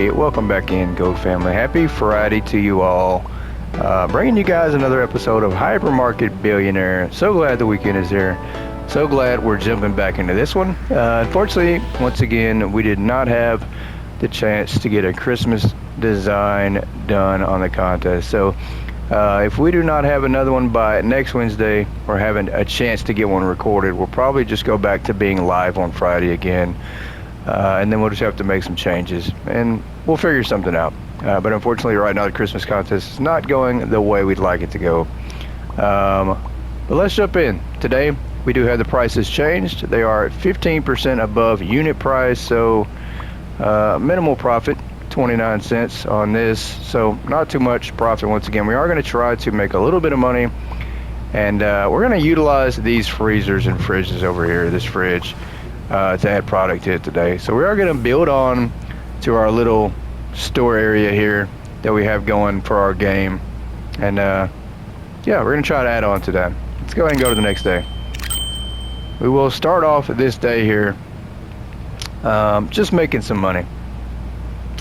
Hey, welcome back in, Go Family. Happy Friday to you all. Bringing you guys another episode of HyperMarket Billionaire. So glad the weekend is here. So glad we're jumping back into this one. Unfortunately, once again, we did not have the chance to get a Christmas design done on the contest. So if we do not have another one by next Wednesday, or having a chance to get one recorded, we'll probably just go back to being live on Friday again. And then we'll just have to make some changes and we'll figure something out. But unfortunately right now the Christmas contest is not going the way we'd like it to go. But let's jump in. Today we do have the prices changed. They are 15% above unit price, so minimal profit, 29 cents on this, so not too much profit. Once again, we are going to try to make a little bit of money, and we're going to utilize these freezers and fridges over here, this fridge, to add product to it today. So we are going to build on to our little store area here that we have going for our game, and yeah, we're going to try to add on to that. Let's go ahead and go to the next day. We will start off this day here just making some money.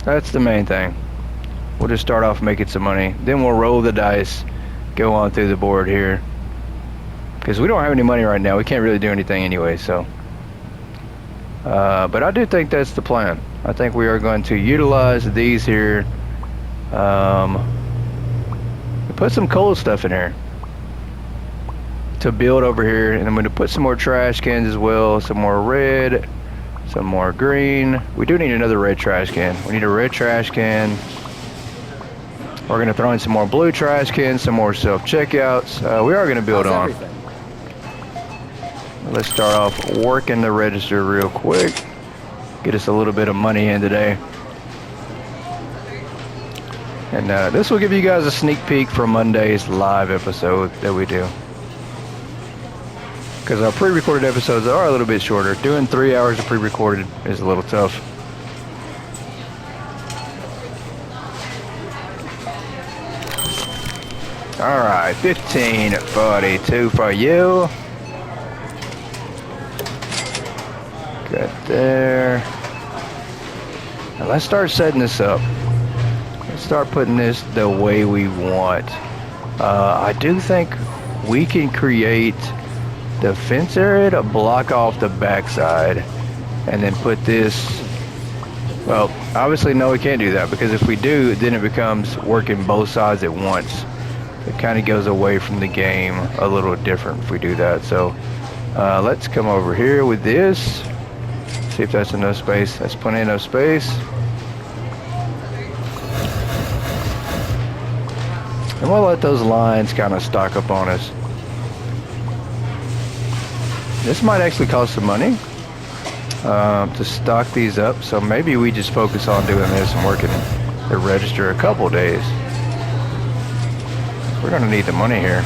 That's the main thing. We'll just start off making some money, then we'll roll the dice, go on through the board here, because we don't have any money right now. We can't really do anything anyway, so but I do think that's the plan. I think we are going to utilize these here, put some cold stuff in here to build over here, and I'm going to put some more trash cans as well, some more red, some more green. We do need another red trash can. We need a red trash can. We're going to throw in some more blue trash cans, some more self-checkouts. We are going to build on. Let's start off working the register real quick. Get us a little bit of money in today. And this will give you guys a sneak peek for Monday's live episode that we do. Because our pre-recorded episodes are a little bit shorter. Doing 3 hours of pre-recorded is a little tough. Alright, 15.42 for you. Good there. Now let's start setting this up. Let's start putting this the way we want. I do think we can create the fence area to block off the backside, and then put this, well, obviously no, we can't do that, because if we do, then it becomes working both sides at once. It kind of goes away from the game a little different if we do that. So let's come over here with this, see if that's enough space. That's plenty enough space. And we'll let those lines kind of stock up on us. This might actually cost some money to stock these up, so maybe we just focus on doing this and working the register a couple days. We're going to need the money here.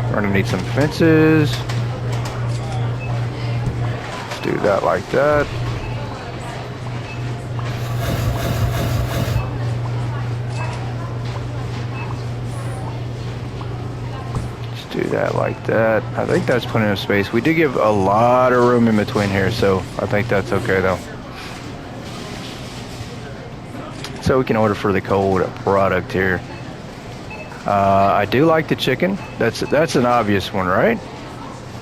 We're going to need some fences. Let's do that like that. Do that like that. I think that's plenty of space. We do give a lot of room in between here, so I think that's okay though. So we can order for the cold product here. I do like the chicken. That's an obvious one, right?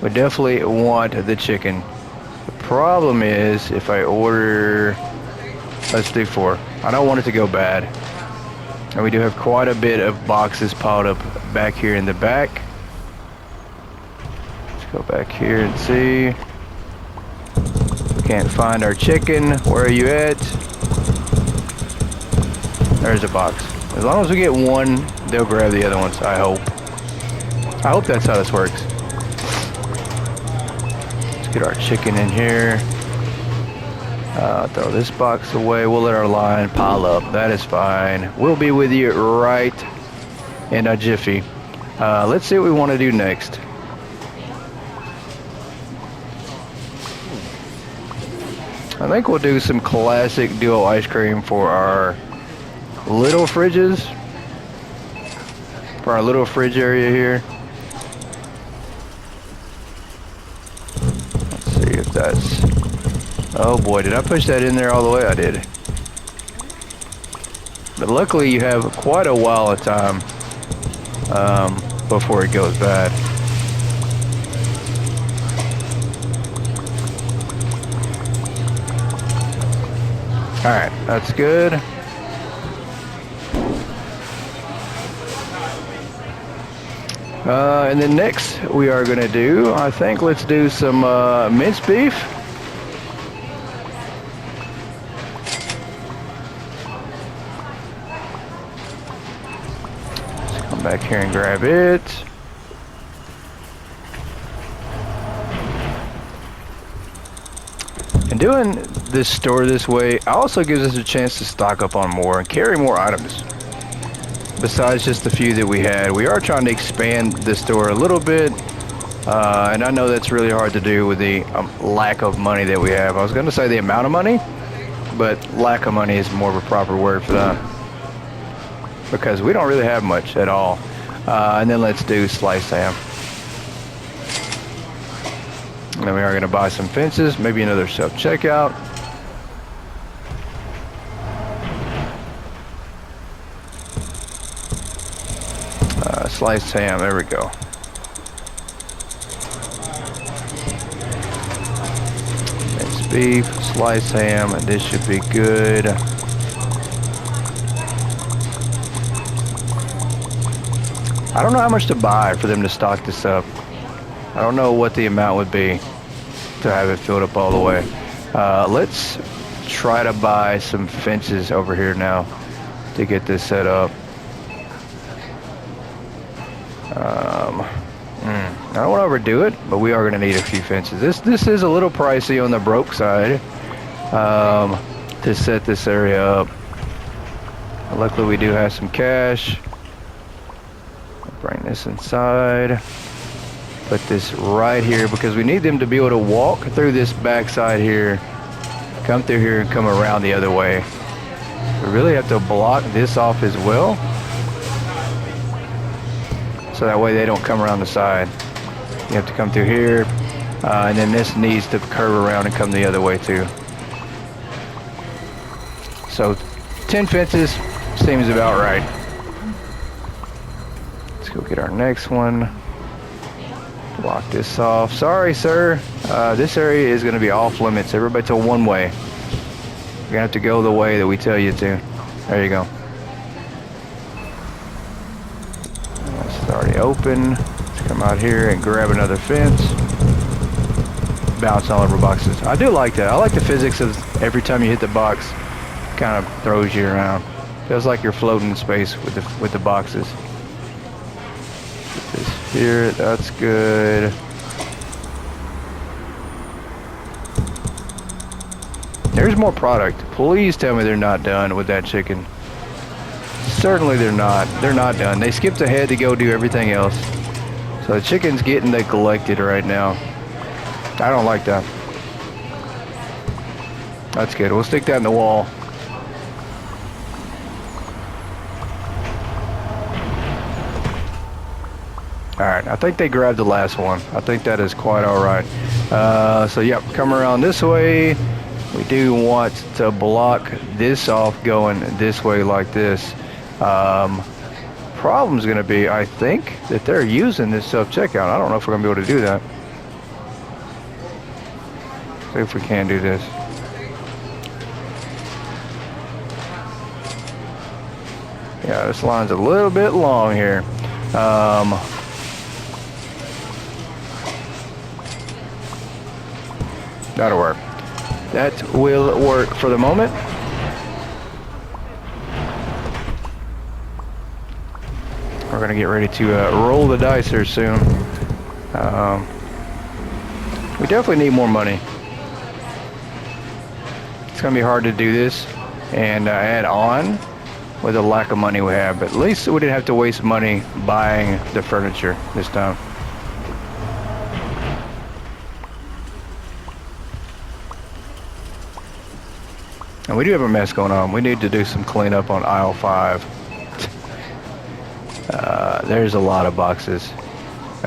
We definitely want the chicken. The problem is if I order, let's do 4. I don't want it to go bad. And we do have quite a bit of boxes piled up back here in the back. Go back here and see. We can't find our chicken. Where are you at? There's a box. As long as we get one, they'll grab the other ones, I hope. I hope that's how this works. Let's get our chicken in here. Throw this box away. We'll let our line pile up. That is fine. We'll be with you right in a jiffy. Let's see what we want to do next. I think we'll do some classic duo ice cream for our little fridges. For our little fridge area here. Let's see if that's Oh boy, did I push that in there all the way? I did. But luckily you have quite a while of time before it goes bad. Alright, that's good. And then next we are going to do, I think, let's do some minced beef. Let's come back here and grab it. And doing this store this way also gives us a chance to stock up on more and carry more items. Besides just the few that we had, we are trying to expand the store a little bit, and I know that's really hard to do with the lack of money that we have. I was going to say the amount of money, but lack of money is more of a proper word for that, because we don't really have much at all. And then let's do sliced ham. And then we are going to buy some fences, maybe another self-checkout. Sliced ham, there we go. Minced beef, sliced ham, and this should be good. I don't know how much to buy for them to stock this up. I don't know what the amount would be to have it filled up all the way. Let's try to buy some fences over here now to get this set up. I don't want to overdo it, but we are going to need a few fences. This is a little pricey on the broke side to set this area up. Luckily, we do have some cash. Bring this inside. Put this right here because we need them to be able to walk through this backside here, come through here, and come around the other way. We really have to block this off as well, so that way they don't come around the side. You have to come through here, and then this needs to curve around and come the other way too. So 10 fences seems about right. Let's go get our next one. Block this off. Sorry, sir. This area is going to be off limits. Everybody to one way. You're going to have to go the way that we tell you to. There you go. It's already open. Let's come out here and grab another fence. Bounce all over boxes. I do like that. I like the physics of every time you hit the box, kind of throws you around. Feels like you're floating in space with the boxes. Put this here. That's good. There's more product. Please tell me they're not done with that chicken. Certainly they're not. They're not done. They skipped ahead to go do everything else. So the chicken's getting neglected right now. I don't like that. That's good. We'll stick that in the wall. Alright, I think they grabbed the last one. I think that is quite alright. So yep, come around this way. We do want to block this off going this way like this. Problem's going to be, I think, that they're using this self-checkout. I don't know if we're going to be able to do that. See if we can do this. Yeah, this line's a little bit long here. That'll work. That will work for the moment. We're going to get ready to roll the dice here soon. We definitely need more money. It's going to be hard to do this and add on with the lack of money we have. But at least we didn't have to waste money buying the furniture this time. And we do have a mess going on. We need to do some cleanup on aisle 5. There's a lot of boxes.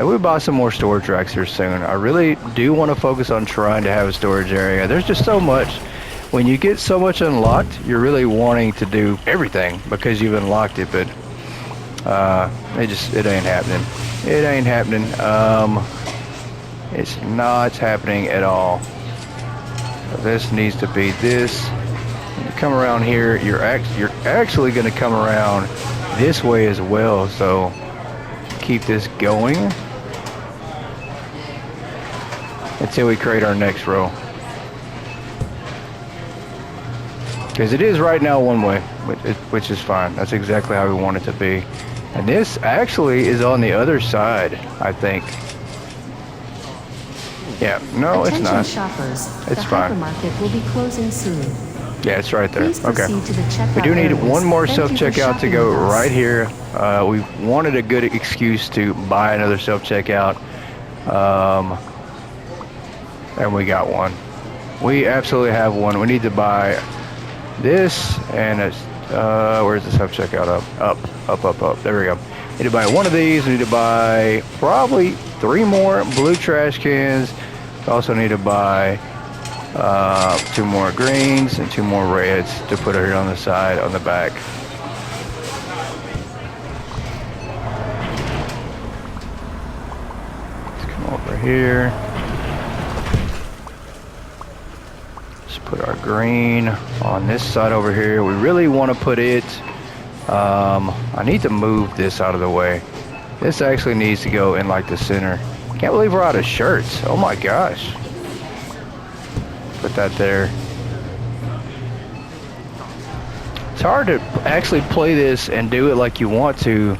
Maybe we buy some more storage racks here soon. I really do want to focus on trying to have a storage area. There's just so much. When you get so much unlocked, you're really wanting to do everything because you've unlocked it, but it ain't happening. It ain't happening. It's not happening at all. So this needs to be this. When you come around here, you're actually going to come around this way as well. So keep this going until we create our next row. Because it is right now one way, which is fine. That's exactly how we want it to be. And this actually is on the other side, I think. Yeah, no, Attention it's not. Shoppers, it's the fine. HyperMarket will be closing soon. Yeah, it's right there. Please Okay. proceed to the checkout We do need areas. one more Thank you for self-checkout to shopping go with us. right here. We wanted a good excuse to buy another self-checkout. And we got one. We absolutely have one. We need to buy this, and it's, where's the self-checkout? Up. There we go. Need to buy one of these. We need to buy probably 3 more blue trash cans. Also need to buy 2 more greens and 2 more reds to put here on the side, on the back. Let's come over here. Let's put our green on this side over here. We really want to put it, I need to move this out of the way. This actually needs to go in like the center. Can't believe we're out of shirts. Oh my gosh. Put that there. It's hard to actually play this and do it like you want to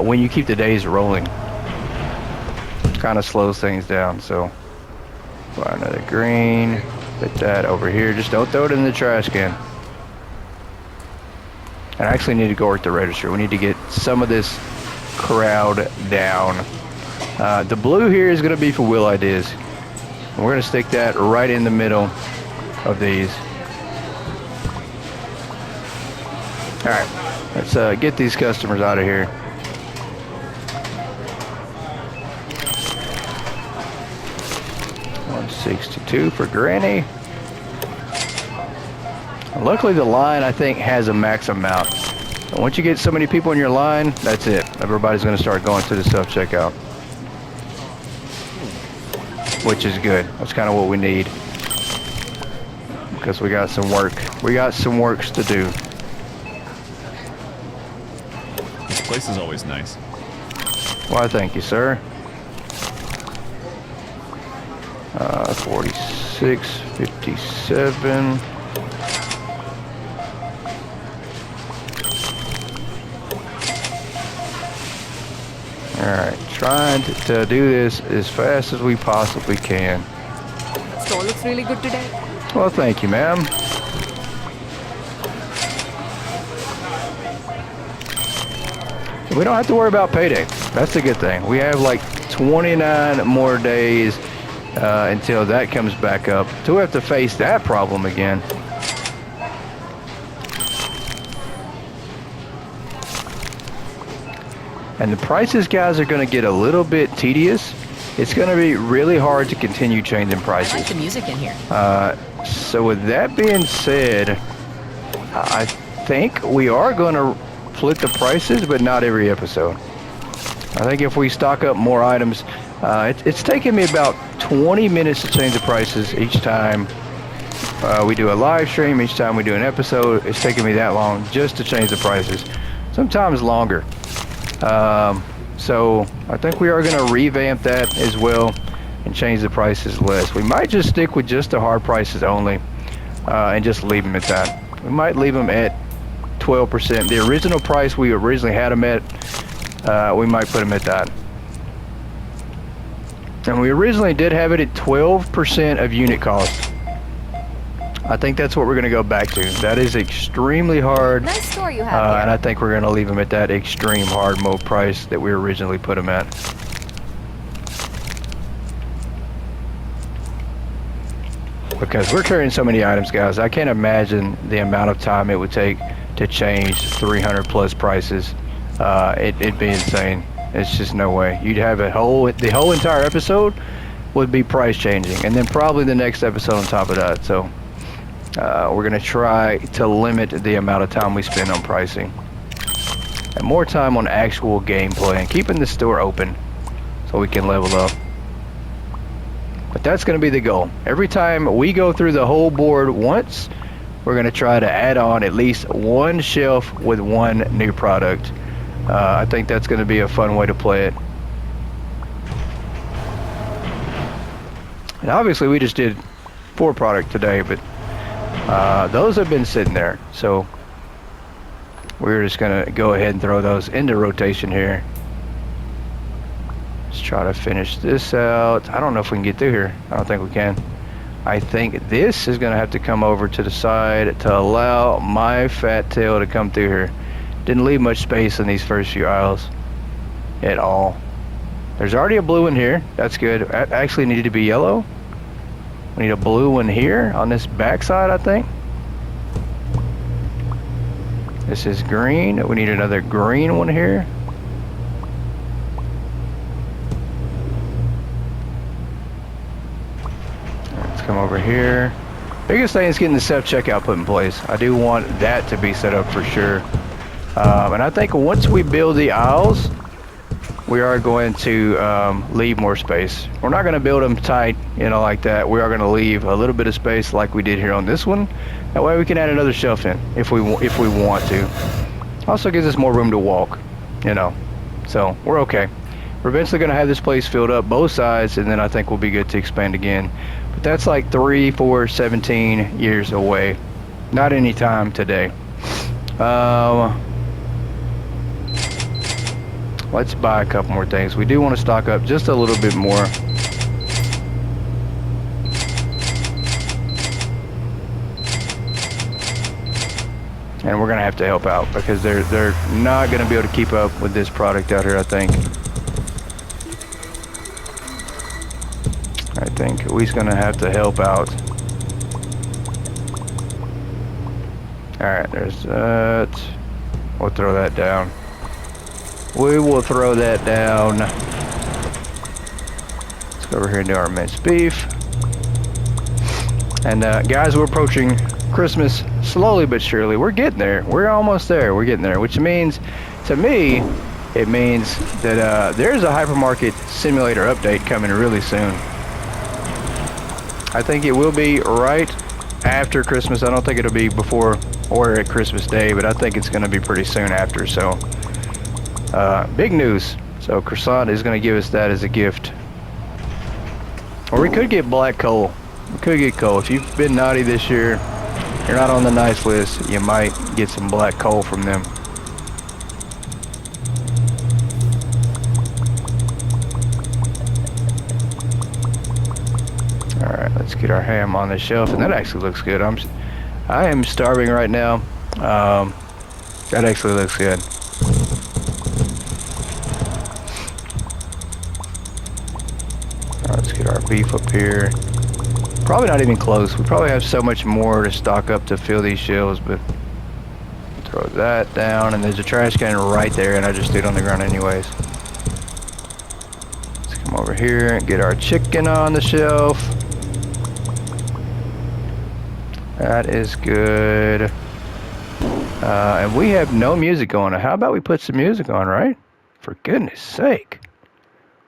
when you keep the days rolling. Kind of slows things down. So buy another green. Put that over here. Just don't throw it in the trash can. And I actually need to go at the register. We need to get some of this crowd down. The blue here is going to be for wheel ideas. And we're going to stick that right in the middle of these. All right, let's get these customers out of here. $162 for Granny. Luckily, the line, I think, has a max amount. And once you get so many people in your line, that's it. Everybody's going to start going to the self-checkout, which is good. That's kind of what we need, because we got some work. We got some works to do. This place is always nice. Why, thank you, sir. 46, 57. Alright, trying to do this as fast as we possibly can. Store looks really good today. Well, thank you, ma'am. We don't have to worry about payday. That's the good thing. We have like 29 more days until that comes back up. So we have to face that problem again. And the prices, guys, are going to get a little bit tedious. It's going to be really hard to continue changing prices. I like the music in here. So with that being said, I think we are going to split the prices, but not every episode. I think if we stock up more items, it's taken me about 20 minutes to change the prices each time we do a live stream, each time we do an episode. It's taken me that long just to change the prices, sometimes longer. So I think we are going to revamp that as well and change the prices less. We might just stick with just the hard prices only and just leave them at that. We might leave them at 12%. The original price we originally had them at, we might put them at that. And we originally did have it at 12% of unit cost. I think that's what we're going to go back to. That is extremely hard. Nice store you have here. And I think we're going to leave them at that extreme hard mode price that we originally put them at. Because we're carrying so many items, guys. I can't imagine the amount of time it would take to change 300 plus prices. It'd be insane. It's just no way. You'd have the whole entire episode would be price changing, and then probably the next episode on top of that. So we're gonna try to limit the amount of time we spend on pricing, and more time on actual gameplay and keeping the store open so we can level up. But that's gonna be the goal. Every time we go through the whole board once, we're gonna try to add on at least one shelf with one new product. I think that's gonna be a fun way to play it. And obviously we just did 4 product today, but those have been sitting there. So we're just gonna go ahead and throw those into rotation here. Let's try to finish this out. I don't know if we can get through here. I don't think we can. I think this is gonna have to come over to the side to allow my fat tail to come through here. Didn't leave much space in these first few aisles at all. There's already a blue one here. That's good. It actually needed to be yellow. We need a blue one here on this back side, I think. This is green. We need another green one here. Let's come over here. Biggest thing is getting the self-checkout put in place. I do want that to be set up for sure. And I think once we build the aisles, we are going to leave more space. We're not going to build them tight, you know, like that. We are going to leave a little bit of space like we did here on this one. That way we can add another shelf in if we want to. Also gives us more room to walk, you know. So we're okay. We're eventually going to have this place filled up both sides, and then I think we'll be good to expand again. But that's like 3, 4, 17 years away. Not any time today. Let's buy a couple more things. We do want to stock up just a little bit more. And we're gonna have to help out because they're not gonna be able to keep up with this product out here, I think. I think we're gonna have to help out. Alright, there's that. We'll throw that down. We will throw that down. Let's go over here and do our minced beef. And guys, we're approaching Christmas slowly but surely. We're getting there. We're almost there. We're getting there, which means, to me, it means that there's a hypermarket simulator update coming really soon. I think it will be right after Christmas. I don't think it'll be before or at Christmas Day, but I think it's going to be pretty soon after. So big news. So Croissant is going to give us that as a gift. Or we could get black coal. We could get coal. If you've been naughty this year, you're not on the nice list, you might get some black coal from them. Alright, let's get our ham on the shelf, and that actually looks good. I am starving right now. That actually looks good. Let's get our beef up here. Probably not even close. We probably have so much more to stock up to fill these shelves, but throw that down, and there's a trash can right there, and I just threw it on the ground anyways. Let's come over here and get our chicken on the shelf. That is good. And we have no music going. How about we put some music on, right? For goodness sake.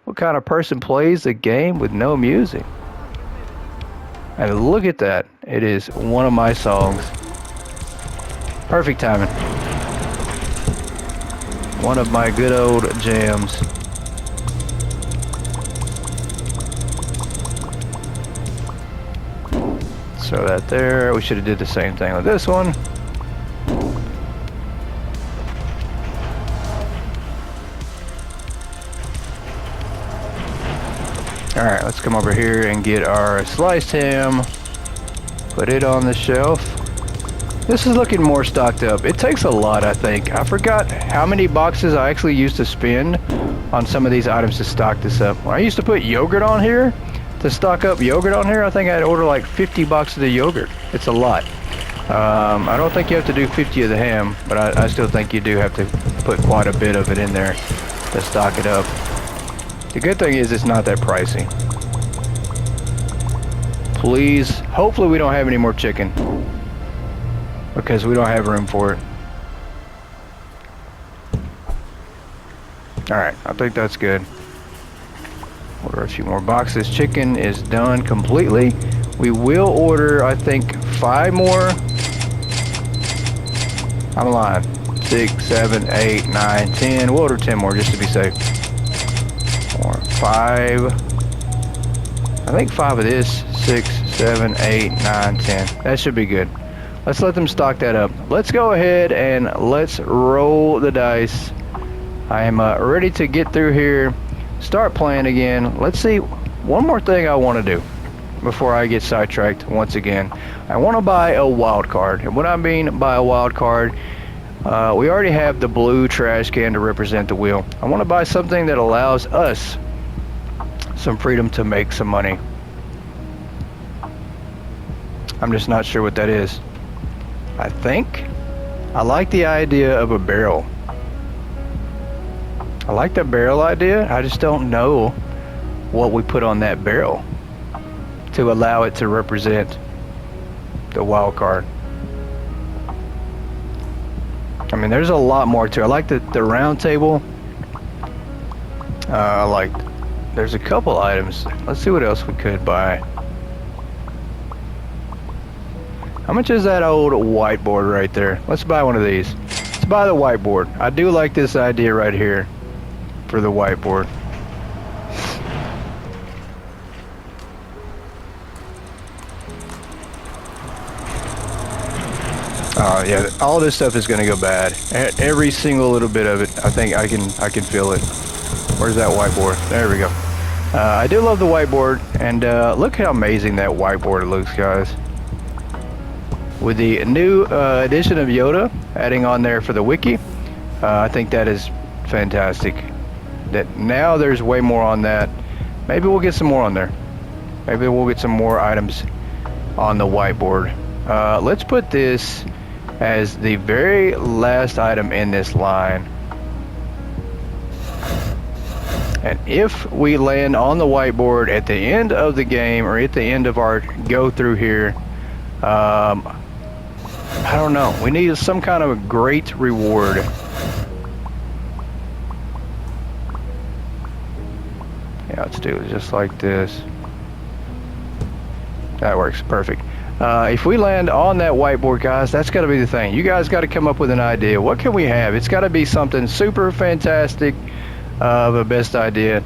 What kind of person plays a game with no music? And look at that. It is one of my songs. Perfect timing. One of my good old jams. Throw that there. We should have did the same thing with this one. Alright, let's come over here and get our sliced ham. Put it on the shelf. This is looking more stocked up. It takes a lot, I think. I forgot how many boxes I actually used to spend on some of these items to stock this up. When I used to put yogurt on here, to stock up yogurt on here, I think I'd order like 50 boxes of yogurt. It's a lot. I don't think you have to do 50 of the ham, but I still think you do have to put quite a bit of it in there. to stock it up. The good thing is it's not that pricey. Please, hopefully we don't have any more chicken, because we don't have room for it. Alright, I think that's good. Order a few more boxes. Chicken is done completely. We will order, I think, 5 more. I'm lying. 6, 7, 8, 9, 10. We'll order 10 more just to be safe. 4, 5. I think 5 of this. 6, 7, 8, 9, 10. That should be good. Let's let them stock that up. Let's go ahead and let's roll the dice. I am ready to get through here, start playing again. Let's see, one more thing I want to do before I get sidetracked once again. I want to buy a wild card. And what I mean by a wild card, we already have the blue trash can to represent the wheel. I want to buy something that allows us some freedom to make some money. I'm just not sure what that is. I think I like the idea of a barrel. I like the barrel idea. I just don't know what we put on that barrel to allow it to represent the wild card. I mean, there's a lot more to it. I like the round table. I like, there's a couple items. Let's see what else we could buy. How much is that old whiteboard right there? Let's buy one of these. Let's buy the whiteboard. I do like this idea right here for the whiteboard. Oh yeah, all this stuff is gonna go bad. Every single little bit of it. I think I can feel it. Where's that whiteboard? There we go. I do love the whiteboard, and look how amazing that whiteboard looks, guys. With the new edition of Yoda adding on there for the wiki, I think that is fantastic. That now there's way more on that. Maybe we'll get some more on there. Maybe we'll get some more items on the whiteboard. Let's put this as the very last item in this line. And if we land on the whiteboard at the end of the game, or at the end of our go through here, I don't know. We need some kind of a great reward. Yeah, let's do it just like this. That works perfect. If we land on that whiteboard, guys, that's got to be the thing. You guys got to come up with an idea. What can we have? It's got to be something super fantastic of a best idea.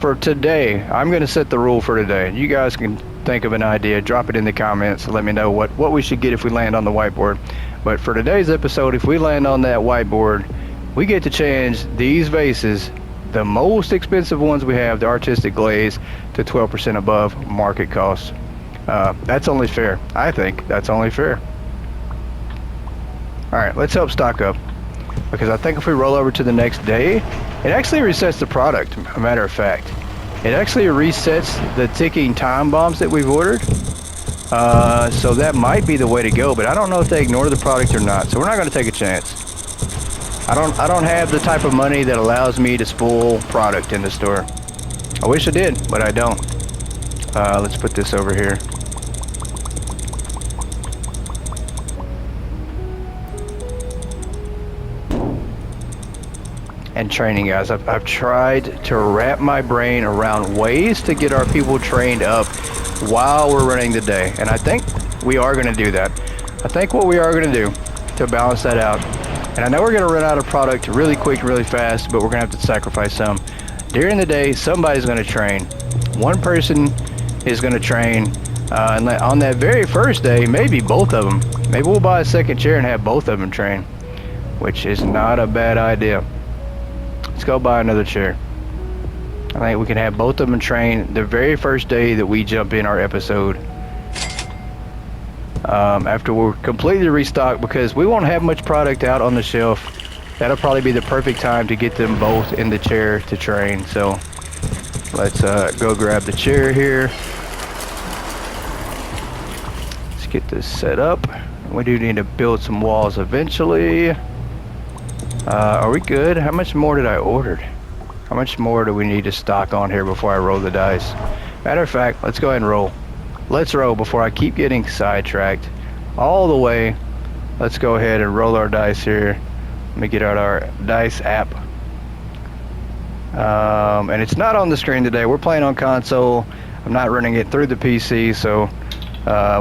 For today, I'm going to set the rule for today. You guys can think of an idea, drop it in the comments, let me know what we should get if we land on the whiteboard. But for today's episode, if we land on that whiteboard, we get to change these vases, the most expensive ones we have, the artistic glaze, to 12% above market cost. That's only fair. I think that's only fair. Alright, let's help stock up, because I think if we roll over to the next day, it actually resets the product. A matter of fact, it actually resets the ticking time bombs that we've ordered. So that might be the way to go, but I don't know if they ignore the product or not, so we're not going to take a chance. I don't have the type of money that allows me to spoil product in the store. I wish I did, but I don't. Let's put this over here. And training, guys. I've tried to wrap my brain around ways to get our people trained up while we're running the day, and I think we are going to do that. I think what we are going to do to balance that out, and I know we're going to run out of product really quick, really fast, but we're going to have to sacrifice some. During the day, somebody's going to train. One person is going to train, and on that very first day, maybe both of them. Maybe we'll buy a second chair and have both of them train, which is not a bad idea. Let's go buy another chair. I think we can have both of them train the very first day that we jump in our episode. After we're completely restocked, because we won't have much product out on the shelf. That'll probably be the perfect time to get them both in the chair to train. So let's go grab the chair here. Let's get this set up. We do need to build some walls eventually. Are we good? How much more did I order? How much more do we need to stock on here before I roll the dice? Matter of fact, let's go ahead and roll. Let's roll before I keep getting sidetracked all the way. Let's go ahead and roll our dice here. Let me get out our dice app. And it's not on the screen today. We're playing on console. I'm not running it through the PC, so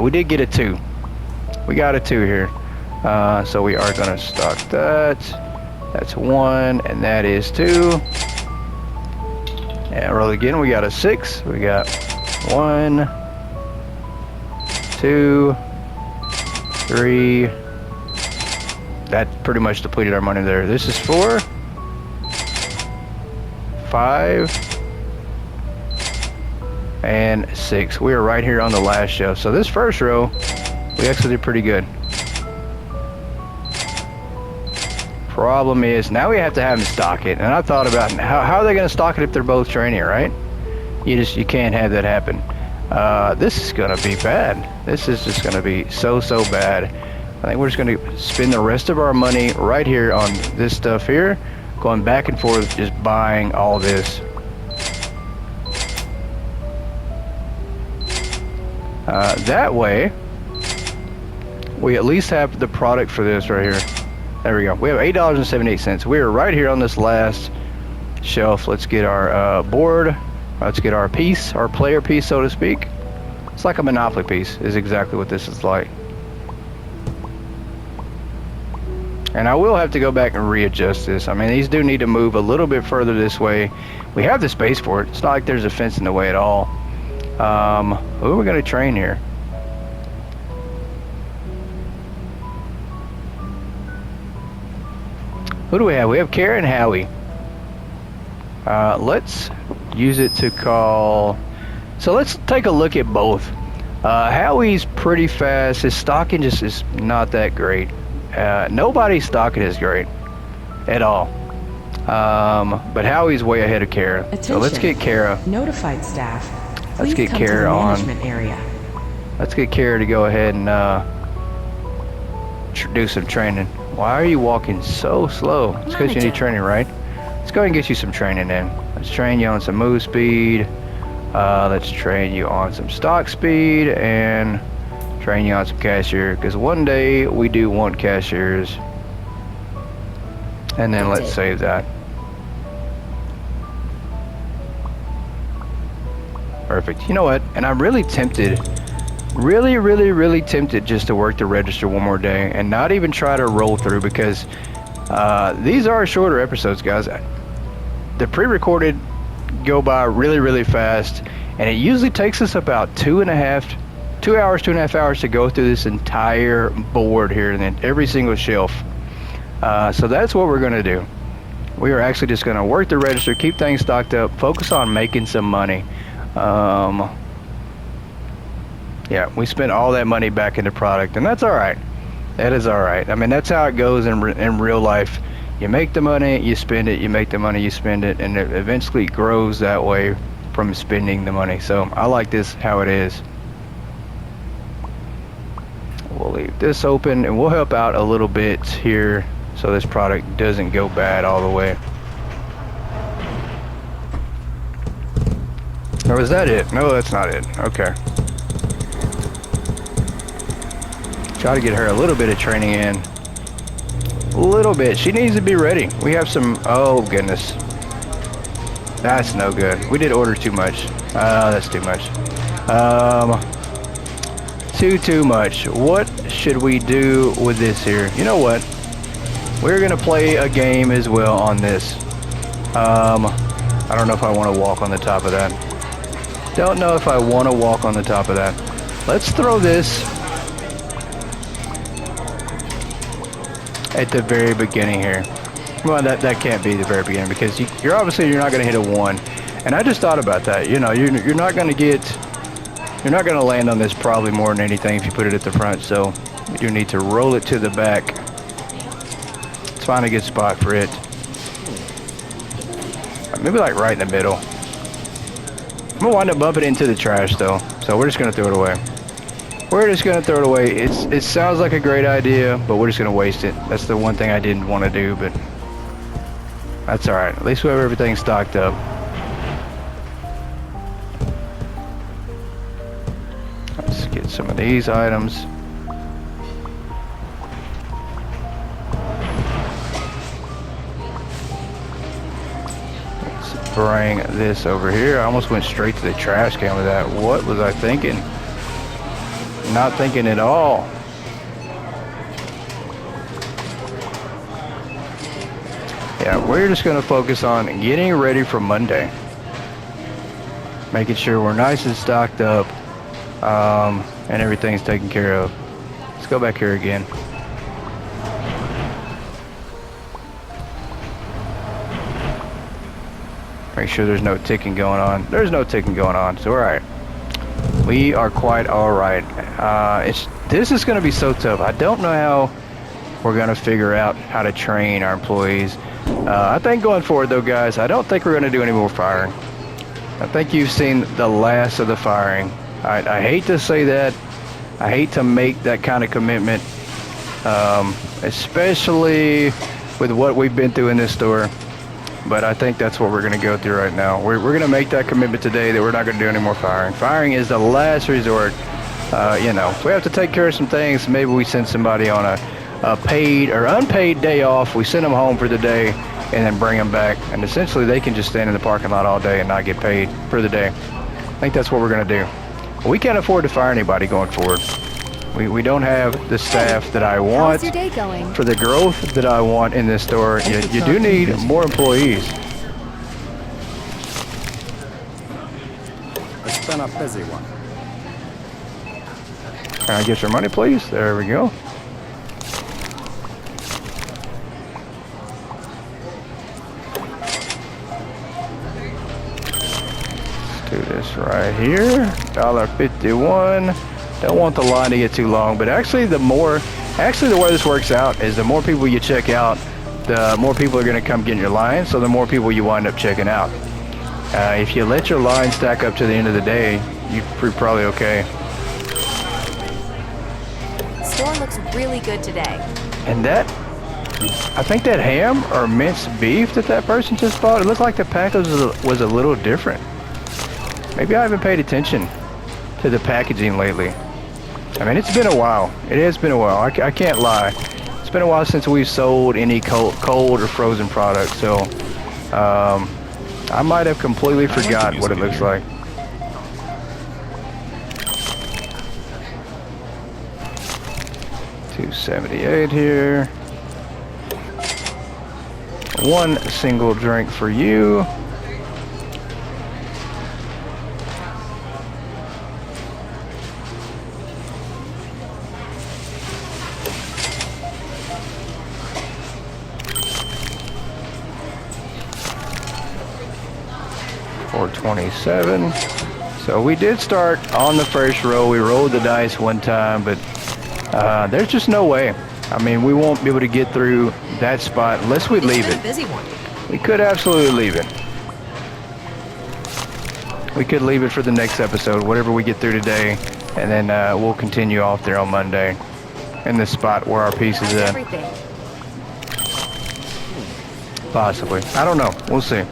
we did get a 2. We got a 2 here. So we are going to stock that. That's 1, and that is 2. And roll again. We got a 6. We got 1, 2, 3. That pretty much depleted our money there. This is 4, 5, and 6. We are right here on the last shelf. So this first row, we actually did pretty good. Problem is, now we have to have them stock it. And I thought about how are they going to stock it if they're both training, right? You can't have that happen. This is going to be bad. This is just going to be so bad. I think we're just going to spend the rest of our money right here on this stuff here, going back and forth, just buying all this. That way, we at least have the product for this right here. There we go. We have $8.78. We are right here on this last shelf. Let's get our board. Let's get our piece, our player piece, so to speak. It's like a Monopoly piece, is exactly what this is like. And I will have to go back and readjust this. I mean, these do need to move a little bit further this way. We have the space for it. It's not like there's a fence in the way at all. Who are we going to train here? Who do we have? We have Kara and Howie. Let's use it to call. So let's take a look at both. Howie's pretty fast. His stocking just is not that great. Nobody's stocking is great at all. But Howie's way ahead of Kara. Attention. So let's get Kara. Notified staff. Let's Please get come to Kara the on. management area. Let's get Kara to go ahead and do some training. Why are you walking so slow? It's because you need training, right? Let's go ahead and get you some training in. Let's train you on some move speed. Let's train you on some stock speed and train you on some cashier, because one day we do want cashiers. And then let's save that. Perfect. You know what? And I'm really tempted, really tempted just to work the register one more day and not even try to roll through, because these are shorter episodes, guys. The pre-recorded go by really fast, and it usually takes us about 2 hours to go through this entire board here, and then every single shelf. So that's what we're going to do. We are actually just going to work the register, keep things stocked up, focus on making some money. Yeah, we spent all that money back into product, and that's all right. That is all right. I mean, that's how it goes in real life. You make the money, you spend it, you make the money, you spend it, and it eventually grows that way from spending the money. So I like this how it is. We'll leave this open, and we'll help out a little bit here so this product doesn't go bad all the way. Or was that it? No, that's not it. Okay. Try to get her a little bit of training in. A little bit. She needs to be ready. We have some. Oh goodness. That's no good. We did order too much. That's too much. Too much. What should we do with this here? You know what? We're gonna play a game as well on this. I don't know if I want to walk on the top of that. Don't know if I want to walk on the top of that. Let's throw this at the very beginning here. Well, that can't be the very beginning, because you're obviously not going to hit a 1. And I just thought about that. You know, you're not going to land on this probably more than anything if you put it at the front. So you do need to roll it to the back. Let's find a good spot for it. Maybe like right in the middle. I'm gonna wind up bumping into the trash though, so we're just gonna throw it away. We're just gonna throw it away. It sounds like a great idea, but we're just gonna waste it. That's the one thing I didn't want to do, but That's all right. At least we have everything stocked up. Let's get some of these items. Let's bring this over here. I almost went straight to the trash can with that. What was I thinking? Not thinking at all. Yeah, we're just going to focus on getting ready for Monday. Making sure we're nice and stocked up, and everything's taken care of. Let's go back here again. Make sure there's no ticking going on. There's no ticking going on, so all right. We are quite all right. This is going to be so tough. I don't know how we're going to figure out how to train our employees. I think going forward, though, guys, I don't think we're going to do any more firing. I think you've seen the last of the firing. I hate to say that. I hate to make that kind of commitment, especially with what we've been through in this store. But I think that's what we're going to go through right now. We're going to make that commitment today that we're not going to do any more firing. Firing is the last resort. You know, if we have to take care of some things, maybe we send somebody on a paid or unpaid day off. We send them home for the day and then bring them back. And essentially, they can just stand in the parking lot all day and not get paid for the day. I think that's what we're going to do. We can't afford to fire anybody going forward. We don't have the staff that I want How's your day going? for the growth that I want in this store. You do need more employees. It's been a busy one. Can I get your money, please? There we go. Let's do this right here. $1.51. Don't want the line to get too long, but actually the way this works out is the more people you check out, the more people are going to come get in your line, so the more people you wind up checking out. If you let your line stack up to the end of the day, you're probably okay. Store looks really good today. And that, I think that ham or minced beef that person just bought, it looked like the package was a little different. Maybe I haven't paid attention to the packaging lately. I mean, it's been a while. It has been a while. I can't lie. It's been a while since we've sold any cold or frozen products, so I might have completely forgot what it looks like. $2.78 here. One single drink for you. $4.27. So we did start on the first row. We rolled the dice one time, but there's just no way. I mean, we won't be able to get through that spot unless we leave it. Busy one. We could absolutely leave it. We could leave it for the next episode, whatever we get through today, and then we'll continue off there on Monday in the spot where our piece is at. Everything. Possibly. I don't know. We'll see.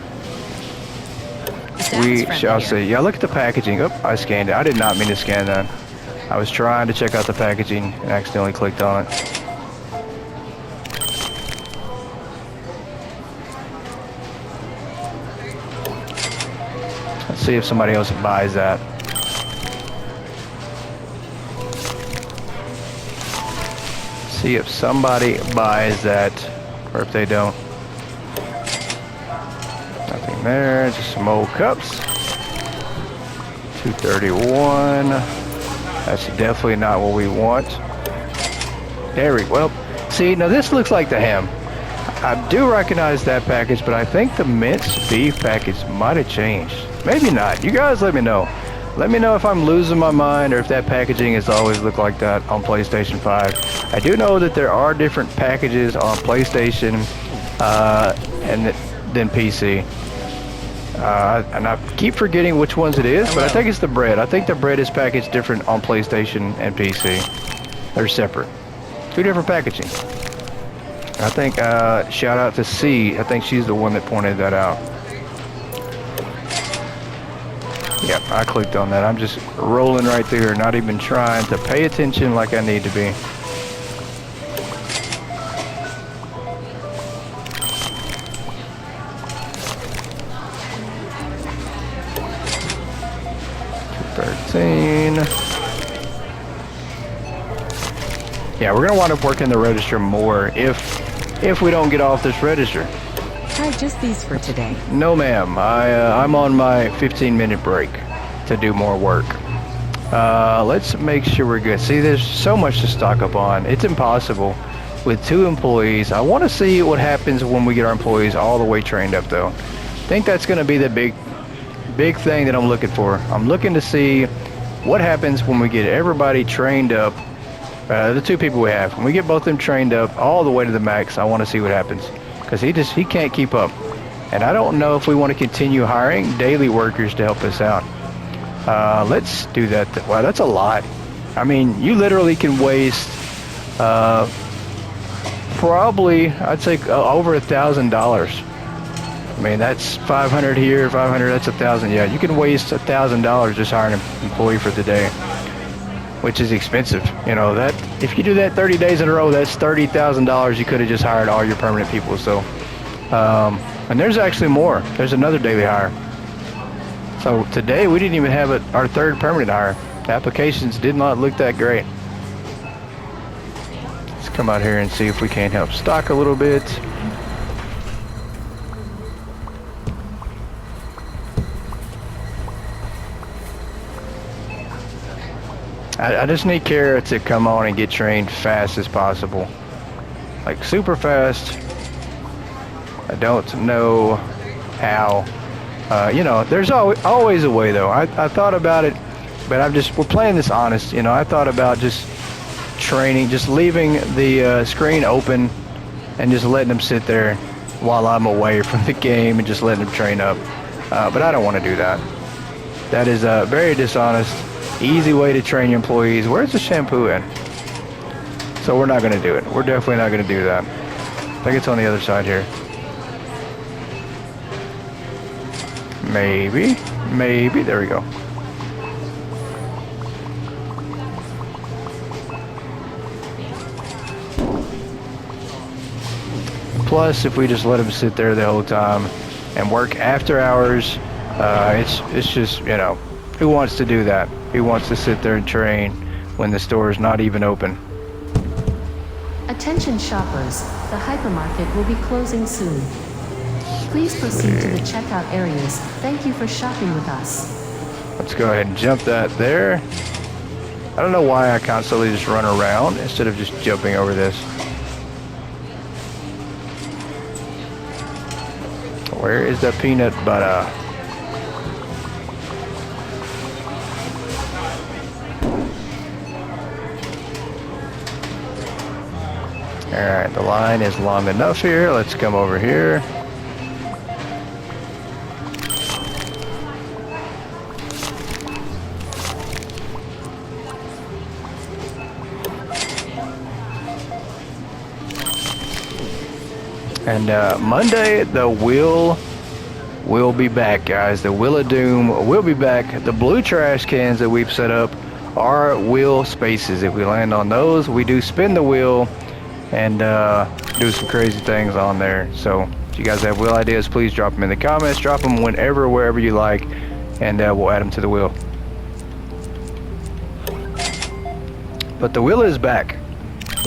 We shall see. Yeah, look at the packaging. Oh, I scanned it. I did not mean to scan that. I was trying to check out the packaging and accidentally clicked on it. Let's see if somebody else buys that. See if somebody buys that, or if they don't. Nothing there, just some old cups. $2.31. That's definitely not what we want. There we go. Well, see, now this looks like the ham. I do recognize that package, but I think the minced beef package might have changed. Maybe not. You guys let me know. Let me know if I'm losing my mind or if that packaging has always looked like that on PlayStation 5. I do know that there are different packages on PlayStation than PC. And I keep forgetting which ones it is, but I think it's the bread. I think the bread is packaged different on PlayStation and PC. They're separate. Two different packaging. I think, shout out to C. I think she's the one that pointed that out. Yep, I clicked on that. I'm just rolling right through here, not even trying to pay attention like I need to be. Yeah, we're gonna wind up working the register more if we don't get off this register. Try just these for today. No, ma'am. I'm on my 15-minute break to do more work. Let's make sure we're good. See, there's so much to stock up on. It's impossible with 2 employees. I want to see what happens when we get our employees all the way trained up, though. I think that's going to be the big thing that I'm looking for. I'm looking to see what happens when we get everybody trained up. The 2 people we have, when we get both of them trained up all the way to the max, I want to see what happens, because he can't keep up, and I don't know if we want to continue hiring daily workers to help us out. Let's do that. Wow, that's a lot. I mean, you literally can waste probably, I'd say, over $1,000. I mean, that's 500 here, 500. That's 1,000. Yeah, you can waste $1,000 just hiring an employee for the day, which is expensive. You know, that if you do that 30 days in a row, that's $30,000 you could have just hired all your permanent people. So, and there's actually more. There's another daily hire. So today we didn't even have our 3rd permanent hire. The applications did not look that great. Let's come out here and see if we can't help stock a little bit. I just need Kara to come on and get trained fast as possible. Like super fast. I don't know how. You know, there's always a way though. I thought about it, but we're playing this honest. You know, I thought about just training, just leaving the screen open and just letting them sit there while I'm away from the game and just letting them train up. But I don't want to do that. That is very dishonest. Easy way to train your employees. Where's the shampoo at? So we're not going to do it. We're definitely not going to do that. I think it's on the other side here. Maybe. There we go. Plus, if we just let them sit there the whole time and work after hours, it's just, you know, who wants to do that? Who wants to sit there and train when the store is not even open? Attention shoppers, the hypermarket will be closing soon. Please proceed to the checkout areas. Thank you for shopping with us. Let's go ahead and jump that there. I don't know why I constantly just run around instead of just jumping over this. Where is the peanut butter? Alright, the line is long enough here. Let's come over here. And Monday, the wheel will be back, guys. The Wheel of Doom will be back. The blue trash cans that we've set up are wheel spaces. If we land on those, we do spin the wheel and do some crazy things on there. So if you guys have wheel ideas, please drop them in the comments. Drop them whenever, wherever you like, and we'll add them to the wheel. But the wheel is back.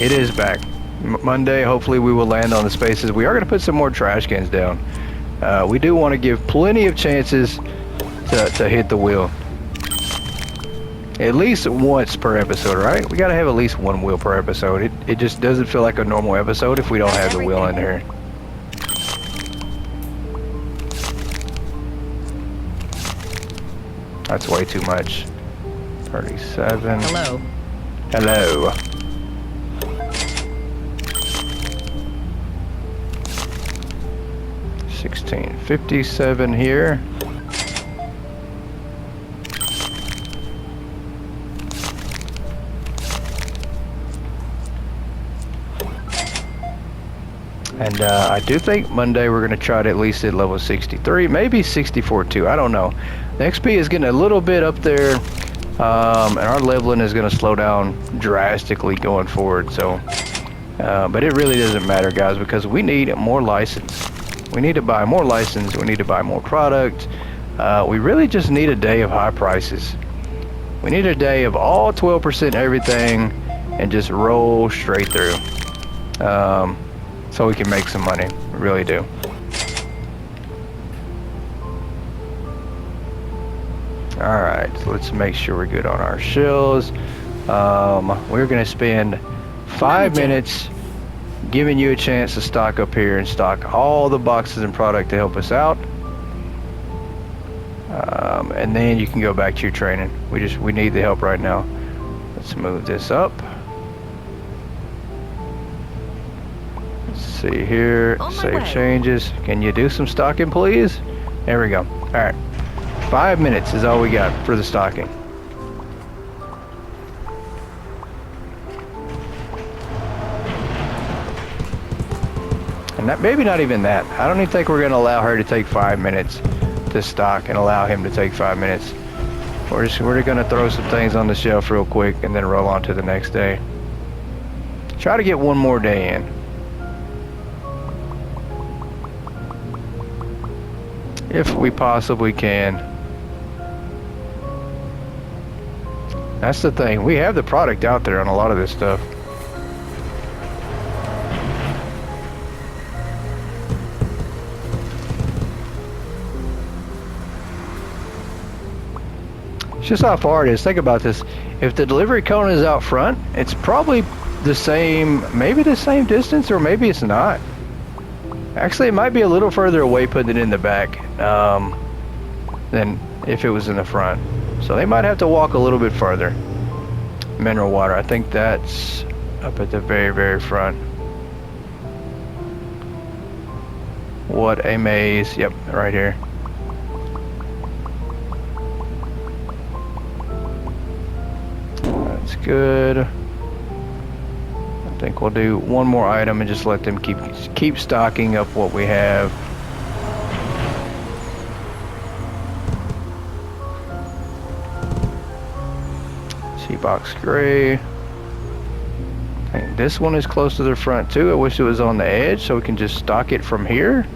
It is back. Monday, hopefully we will land on the spaces. We are going to put some more trash cans down. We do want to give plenty of chances to hit the wheel. At least once per episode, right? We got to have at least one wheel per episode. It just doesn't feel like a normal episode if we don't have the wheel in here. That's way too much. 37. Hello. Hello. $16.57 here. And I do think Monday we're going to try to at least hit level 63, maybe 64 too. I don't know. The XP is getting a little bit up there, and our leveling is going to slow down drastically going forward. So, but it really doesn't matter, guys, because we need more license. We need to buy more license. We need to buy more product. We really just need a day of high prices. We need a day of all 12% everything and just roll straight through. So we can make some money. We really do. Alright, so let's make sure we're good on our shells. We're going to spend 5 minutes giving you a chance to stock up here and stock all the boxes and product to help us out. And then you can go back to your training. We need the help right now. Let's move this up. Let's see here. Save changes. Can you do some stocking, please? There we go. All right. 5 minutes is all we got for the stocking. And that, maybe not even that. I don't even think we're going to allow her to take 5 minutes to stock and allow him to take 5 minutes. We're going to throw some things on the shelf real quick and then roll on to the next day. Try to get one more day in. If we possibly can. That's the thing. We have the product out there on a lot of this stuff. It's just how far it is. Think about this. If the delivery cone is out front, it's probably the same, maybe the same distance, or maybe it's not. Actually, it might be a little further away putting it in the back than if it was in the front. So they might have to walk a little bit further. Mineral water, I think that's up at the very, very front. What a maze. Yep, right here. That's good. I think we'll do one more item and just let them keep stocking up what we have. Box gray. I think this one is close to the front too. I wish it was on the edge so we can just stock it from here.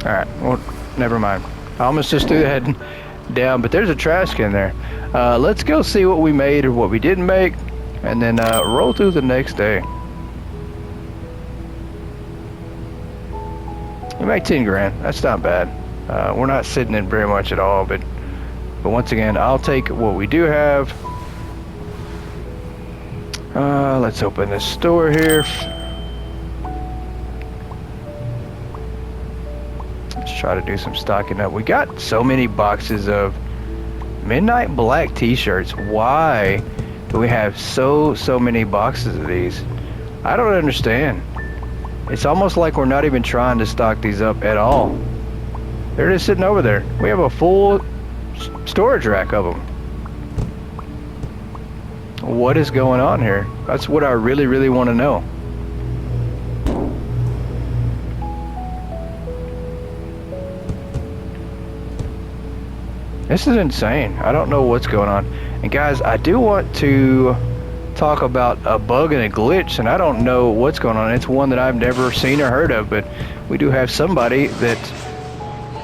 Alright, well, never mind. I almost just threw that down, but there's a trash can there. Let's go see what we made or what we didn't make, and then roll through the next day. You make 10 grand. That's not bad. We're not sitting in very much at all, but once again, I'll take what we do have. Let's open this store here. Let's try to do some stocking up. We got so many boxes of midnight black t-shirts. Why do we have so many boxes of these? I don't understand. It's almost like we're not even trying to stock these up at all. They're just sitting over there. We have a full storage rack of them. What is going on here? That's what I really, really want to know. This is insane. I don't know what's going on. And guys, I do want to talk about a bug and a glitch, and I don't know what's going on. It's one that I've never seen or heard of, but we do have somebody that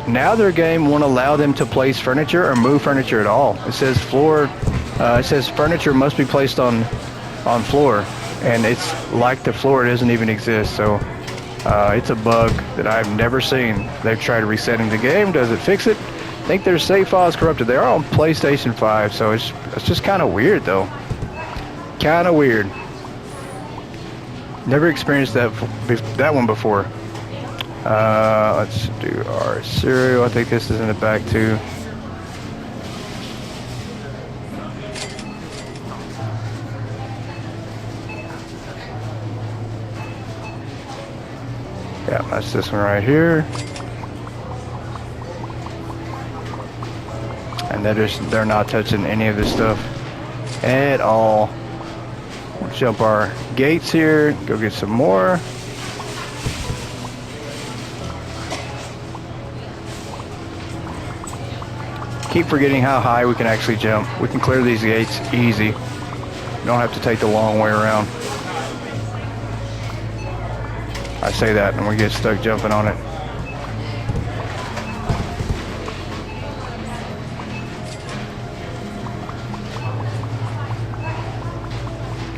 now their game won't allow them to place furniture or move furniture at all. It says it says furniture must be placed on floor, and it's like the floor doesn't even exist. So it's a bug that I've never seen. They've tried resetting the game. Does it fix it? I think their save files corrupted. They are on PlayStation 5, so it's just kind of weird though. Kind of weird. Never experienced that one before. Let's do our cereal. I think this is in the back too. Yeah, that's this one right here. And they're not touching any of this stuff at all. We'll jump our gates here, go get some more. Keep forgetting how high we can actually jump. We can clear these gates easy. You don't have to take the long way around. I say that and we get stuck jumping on it.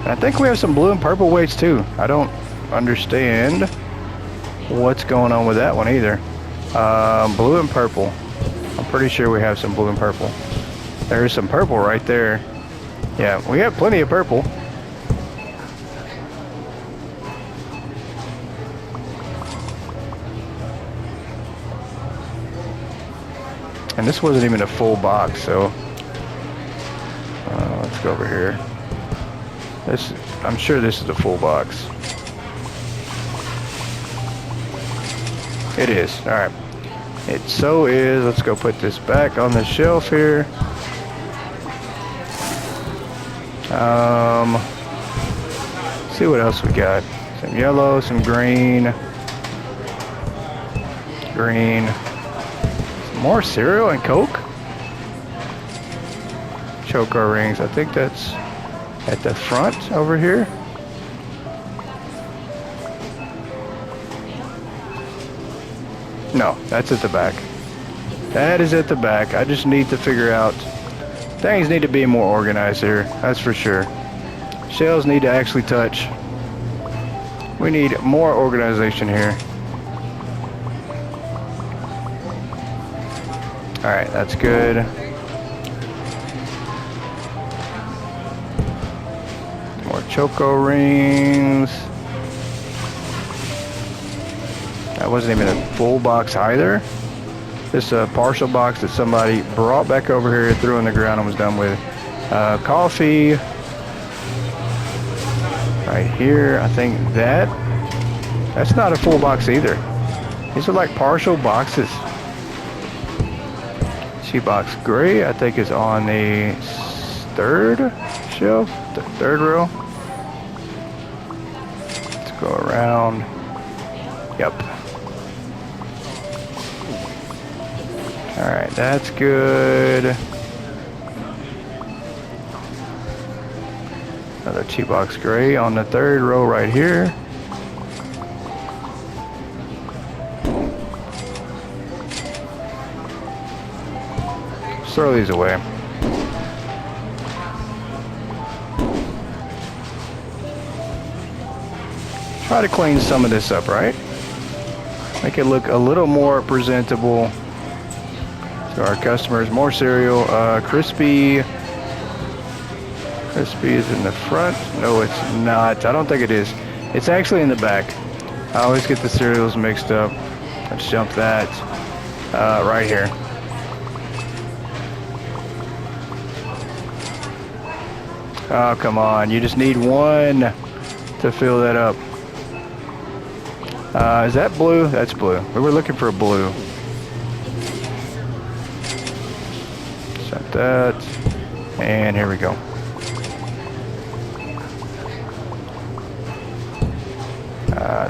I think we have some blue and purple weights too. I don't understand what's going on with that one either. Blue and purple. I'm pretty sure we have some blue and purple. There's some purple right there. Yeah, we have plenty of purple. And this wasn't even a full box, so let's go over here. I'm sure this is a full box. It is. All right. It so is. Let's go put this back on the shelf here. See what else we got. Some yellow, some green. Some more cereal and Coke. Choco rings. I think that's at the front over here. No, that's at the back. That is at the back. I just need to figure out, things need to be more organized here, that's for sure. Shelves need to actually touch. We need more organization here. Alright, that's good. Choco rings. That wasn't even a full box either. Just a partial box that somebody brought back over here, threw on the ground, and was done with. Coffee. Right here. I think that's not a full box either. These are like partial boxes. Box gray, I think, is on the third shelf, the third row. Go around. Yep. Alright, that's good. Another T-box gray on the third row right here. Let's throw these away. Try to clean some of this up, right? Make it look a little more presentable to our customers. More cereal. Crispy. Crispy is in the front. No, it's not. I don't think it is. It's actually in the back. I always get the cereals mixed up. Let's jump that right here. Oh, come on. You just need one to fill that up. Is that blue? That's blue. We were looking for a blue. Set that. And here we go.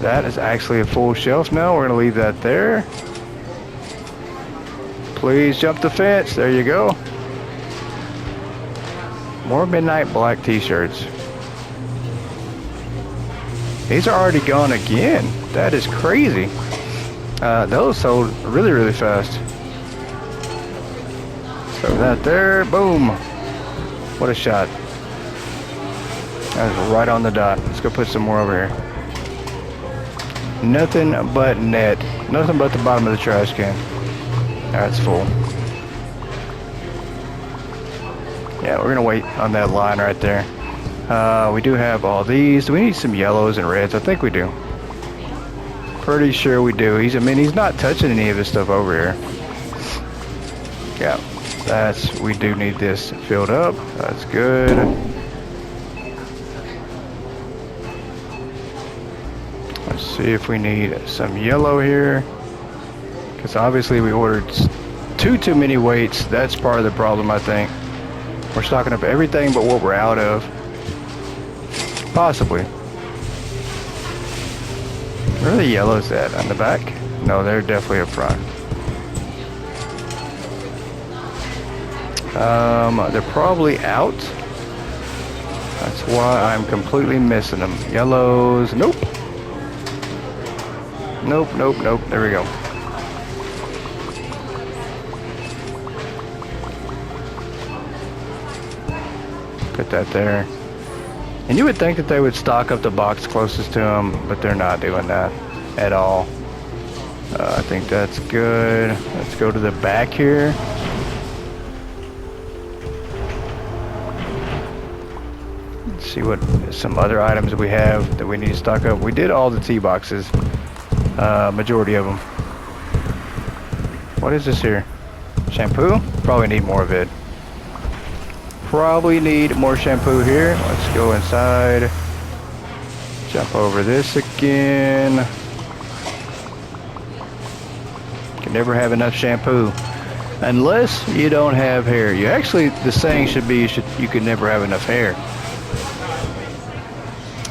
That is actually a full shelf now. We're going to leave that there. Please jump the fence. There you go. More midnight black t-shirts. These are already gone again. That is crazy. Those sold really, really fast. So that there, boom. What a shot. That was right on the dot. Let's go put some more over here. Nothing but net. Nothing but the bottom of the trash can. That's full. Yeah, we're gonna wait on that line right there. We do have all these. Do we need some yellows and reds? I think we do. Pretty sure we do. He's not touching any of this stuff over here. Yeah, we do need this filled up. That's good. Let's see if we need some yellow here. Because obviously we ordered too many weights. That's part of the problem, I think. We're stocking up everything but what we're out of. Possibly. Where are the yellows at? On the back? No, they're definitely up front. They're probably out. That's why I'm completely missing them. Yellows. Nope. Nope, nope, nope. There we go. Put that there. And you would think that they would stock up the box closest to them, but they're not doing that at all. I think that's good. Let's go to the back here. Let's see what some other items we have that we need to stock up. We did all the tea boxes, majority of them. What is this here? Shampoo? Probably need more of it. Probably need more shampoo here. Let's go inside. Jump over this again. Can never have enough shampoo unless you don't have hair. You actually, the saying should be you could never have enough hair.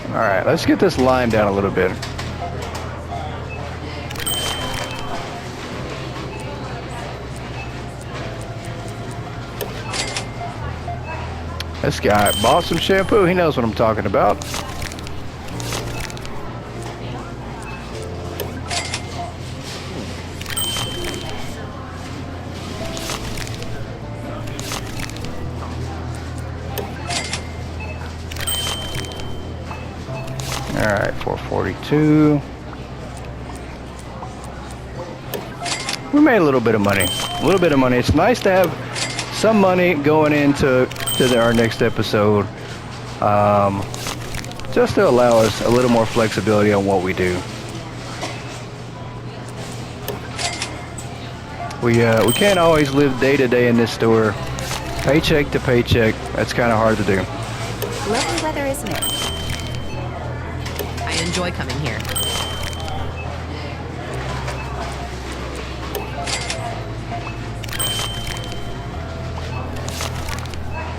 All right, let's get this line down a little bit. This guy bought some shampoo. He knows what I'm talking about. All right, 442. We made a little bit of money. A little bit of money. It's nice to have some money going into our next episode, just to allow us a little more flexibility on what we do. We can't always live day to day in this store, paycheck to paycheck. That's kind of hard to do. Lovely weather, isn't it? I enjoy coming here.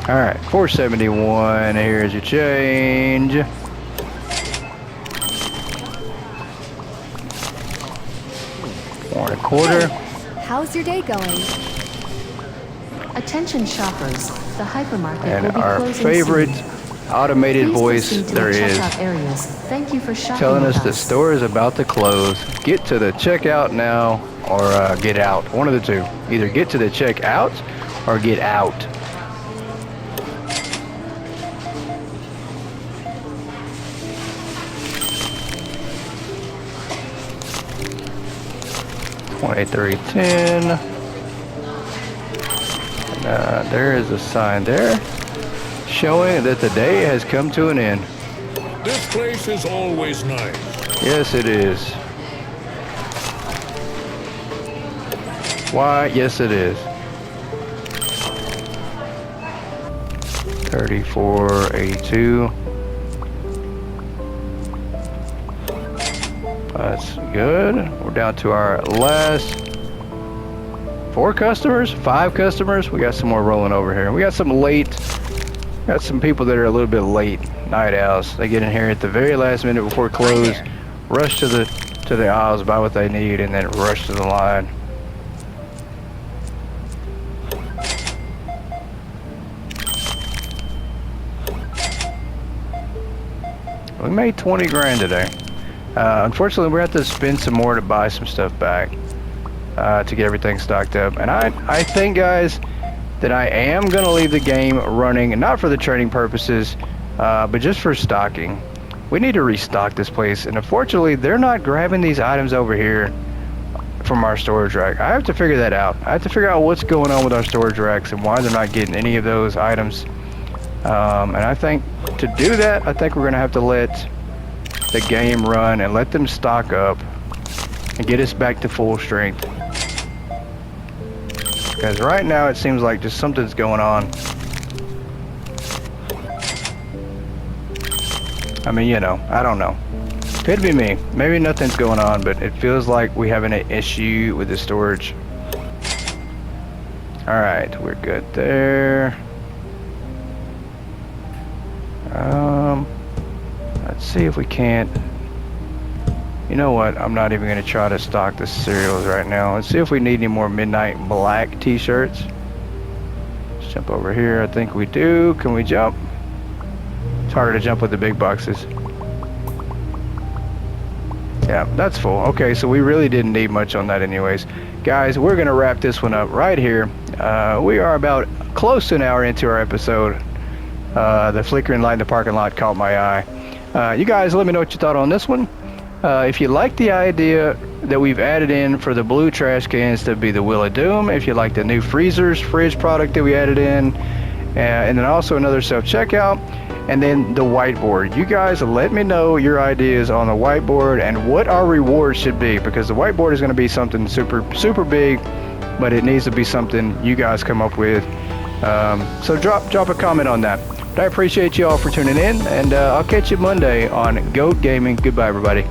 All right, 471. Here's your change. $4.25. How's your day going? Attention shoppers, the hypermarket And will be our closing favorite soon. automated Please voice proceed to there the is, checkout areas. Thank you for shopping telling with us the store is about to close. Get to the checkout now, or get out. One of the two. Either get to the checkout or get out. $23.10. There is a sign there showing that the day has come to an end. This place is always nice. Yes, it is. Why? Yes, it is. 34.82. That's good. We're down to our last 4 customers, 5 customers. We got some more rolling over here. We got some people that are a little bit late, night owls. They get in here at the very last minute before close, rush to the aisles, buy what they need, and then rush to the line. We made 20 grand today. Unfortunately, we're going to have to spend some more to buy some stuff back to get everything stocked up. And I think, guys, that I am going to leave the game running, not for the trading purposes, but just for stocking. We need to restock this place. And unfortunately, they're not grabbing these items over here from our storage rack. I have to figure that out. I have to figure out what's going on with our storage racks and why they're not getting any of those items. And I think to do that, I think we're going to have to let the game run and let them stock up and get us back to full strength. Because right now it seems like just something's going on. I mean, you know, I don't know. Could be me. Maybe nothing's going on, but it feels like we have an issue with the storage. All right, we're good there. Let's see if we can't. You know what? I'm not even going to try to stock the cereals right now. Let's see if we need any more midnight black t-shirts. Let's jump over here. I think we do. Can we jump? It's harder to jump with the big boxes. Yeah, that's full. Okay, so we really didn't need much on that anyways. Guys, we're going to wrap this one up right here. We are about close to an hour into our episode. The flickering light in the parking lot caught my eye. You guys, let me know what you thought on this one. If you like the idea that we've added in for the blue trash cans to be the Wheel of Doom, if you like the new fridge product that we added in, and then also another self-checkout, and then the whiteboard. You guys let me know your ideas on the whiteboard and what our rewards should be, because the whiteboard is going to be something super big, but it needs to be something you guys come up with. So drop a comment on that. But I appreciate you all for tuning in, and I'll catch you Monday on GOAT Gaming. Goodbye, everybody.